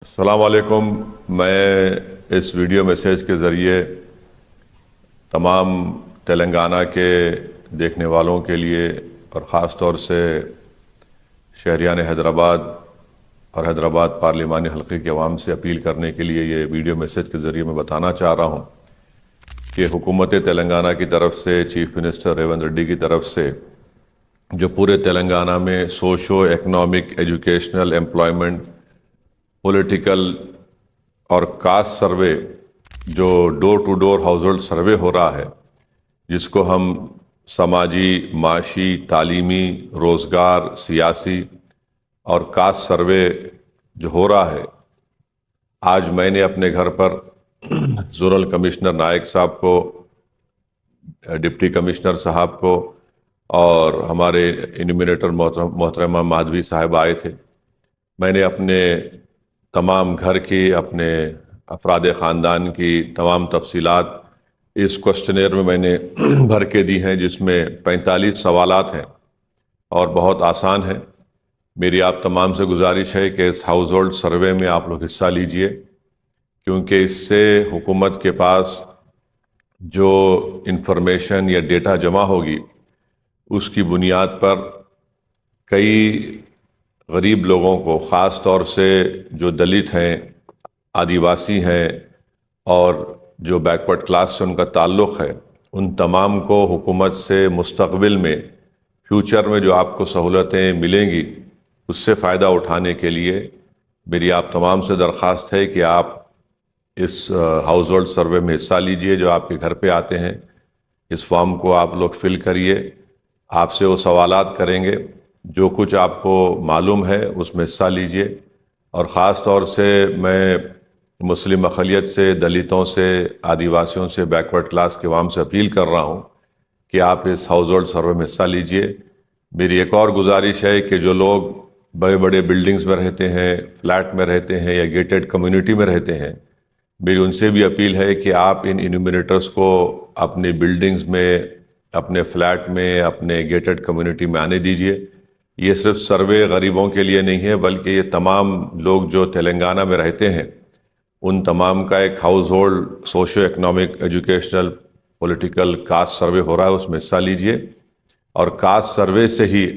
السلام علیکم۔ میں اس ویڈیو میسیج کے ذریعے تمام تلنگانہ کے دیکھنے والوں کے لیے اور خاص طور سے شہریان حیدرآباد اور حیدرآباد پارلیمانی حلقے کے عوام سے اپیل کرنے کے لیے یہ ویڈیو میسیج کے ذریعے میں بتانا چاہ رہا ہوں کہ حکومت تلنگانہ کی طرف سے چیف منسٹر ریونت ریڈی کی طرف سے جو پورے تلنگانہ میں socio economic educational employment political اور کاسٹ سروے جو door to door household survey ہو رہا ہے، جس کو ہم سماجی، معاشی، تعلیمی، روزگار، سیاسی اور کاسٹ سروے جو ہو رہا ہے، آج میں نے اپنے گھر پر زونل کمشنر نائک صاحب کو، ڈپٹی کمشنر صاحب کو اور ہمارے انیمینیٹر محترمہ مادھوی صاحب آئے تھے۔ میں نے اپنے تمام گھر کی، اپنے افراد خاندان کی تمام تفصیلات اس کوسچنیر میں نے بھر کے دی ہیں، جس میں 45 سوالات ہیں اور بہت آسان ہیں۔ میری آپ تمام سے گزارش ہے کہ اس ہاؤس ہولڈ سروے میں آپ لوگ حصہ لیجئے، کیونکہ اس سے حکومت کے پاس جو انفارمیشن یا ڈیٹا جمع ہوگی، اس کی بنیاد پر کئی غریب لوگوں کو، خاص طور سے جو دلت ہیں، آدیواسی ہیں اور جو بیکورڈ کلاس سے ان کا تعلق ہے، ان تمام کو حکومت سے مستقبل میں، فیوچر میں جو آپ کو سہولتیں ملیں گی، اس سے فائدہ اٹھانے کے لیے میری آپ تمام سے درخواست ہے کہ آپ اس ہاؤس ہولڈ سروے میں حصہ لیجئے جو آپ کے گھر پہ آتے ہیں۔ اس فارم کو آپ لوگ فل کریے، آپ سے وہ سوالات کریں گے، جو کچھ آپ کو معلوم ہے اس میں حصہ لیجئے۔ اور خاص طور سے میں مسلم اقلیت سے، دلتوں سے، آدیواسیوں سے، بیکورڈ کلاس کے عوام سے اپیل کر رہا ہوں کہ آپ اس ہاؤس ہولڈ سروے میں حصہ لیجئے۔ میری ایک اور گزارش ہے کہ جو لوگ بڑے بڑے بلڈنگز میں رہتے ہیں، فلیٹ میں رہتے ہیں یا گیٹڈ کمیونٹی میں رہتے ہیں، میری ان سے بھی اپیل ہے کہ آپ ان انیمینیٹرز کو اپنی بلڈنگز میں، اپنے فلیٹ میں، اپنے گیٹڈ کمیونٹی میں آنے دیجئے۔ یہ صرف سروے غریبوں کے لیے نہیں ہے، بلکہ یہ تمام لوگ جو تلنگانہ میں رہتے ہیں، ان تمام کا ایک household socio economic educational political caste survey ہو رہا ہے، اس میں حصہ لیجئے۔ اور کاسٹ سروے سے ہی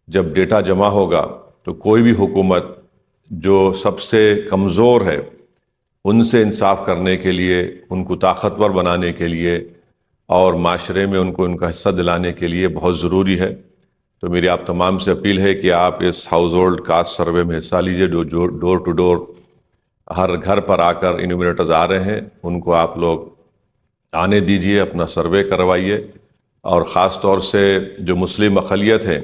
جب ڈیٹا جمع ہوگا تو کوئی بھی حکومت جو سب سے کمزور ہے، ان سے انصاف کرنے کے لیے، ان کو طاقتور بنانے کے لیے اور معاشرے میں ان کو ان کا حصہ دلانے کے لیے بہت ضروری ہے۔ تو میری آپ تمام سے اپیل ہے کہ آپ اس ہاؤس ہولڈ کاسٹ سروے میں حصہ لیجئے، جو ڈور ٹو ڈور ہر گھر پر آ کر انیمینیٹرز آ رہے ہیں، ان کو آپ لوگ آنے دیجئے، اپنا سروے کروائیے۔ اور خاص طور سے جو مسلم اقلیت ہیں،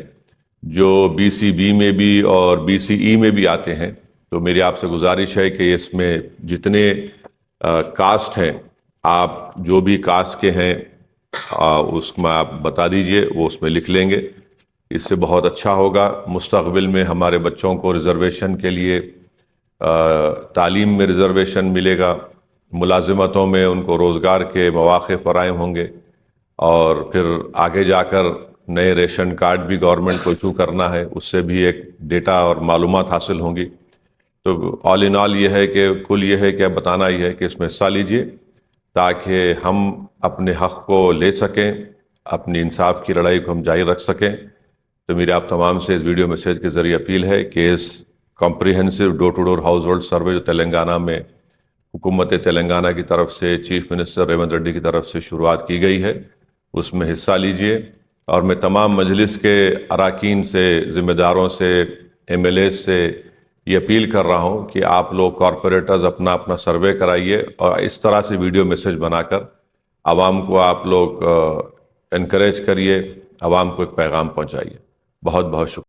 جو بی سی بی میں بھی اور بی سی ای میں بھی آتے ہیں، تو میری آپ سے گزارش ہے کہ اس میں جتنے کاسٹ ہیں، آپ جو بھی کاسٹ کے ہیں اس میں آپ بتا دیجئے، وہ اس میں لکھ لیں گے۔ اس سے بہت اچھا ہوگا۔ مستقبل میں ہمارے بچوں کو ریزرویشن کے لیے، تعلیم میں ریزرویشن ملے گا، ملازمتوں میں ان کو روزگار کے مواقع فراہم ہوں گے، اور پھر آگے جا کر نئے ریشن کارڈ بھی گورنمنٹ کو ایشو کرنا ہے، اس سے بھی ایک ڈیٹا اور معلومات حاصل ہوں گی۔ تو آل ان آل یہ ہے کہ کل یہ ہے کہ بتانا یہ ہے کہ اس میں حصہ لیجئے، تاکہ ہم اپنے حق کو لے سکیں، اپنی انصاف کی لڑائی کو ہم جاری رکھ سکیں۔ تو میرے آپ تمام سے اس ویڈیو میسیج کے ذریعے اپیل ہے کہ اس comprehensive door to door household survey جو تلنگانہ میں حکومت تلنگانہ کی طرف سے، چیف منسٹر ریونت ریڈی کی طرف سے شروعات کی گئی ہے، اس میں حصہ لیجئے۔ اور میں تمام مجلس کے اراکین سے، ذمہ داروں سے، ایم ایل اے سے یہ اپیل کر رہا ہوں کہ آپ لوگ کارپوریٹرز اپنا اپنا سروے کرائیے، اور اس طرح سے ویڈیو میسیج بنا کر عوام کو آپ لوگ انکریج کریے، عوام کو ایک پیغام پہنچائیے۔ بہت بہت شکریہ۔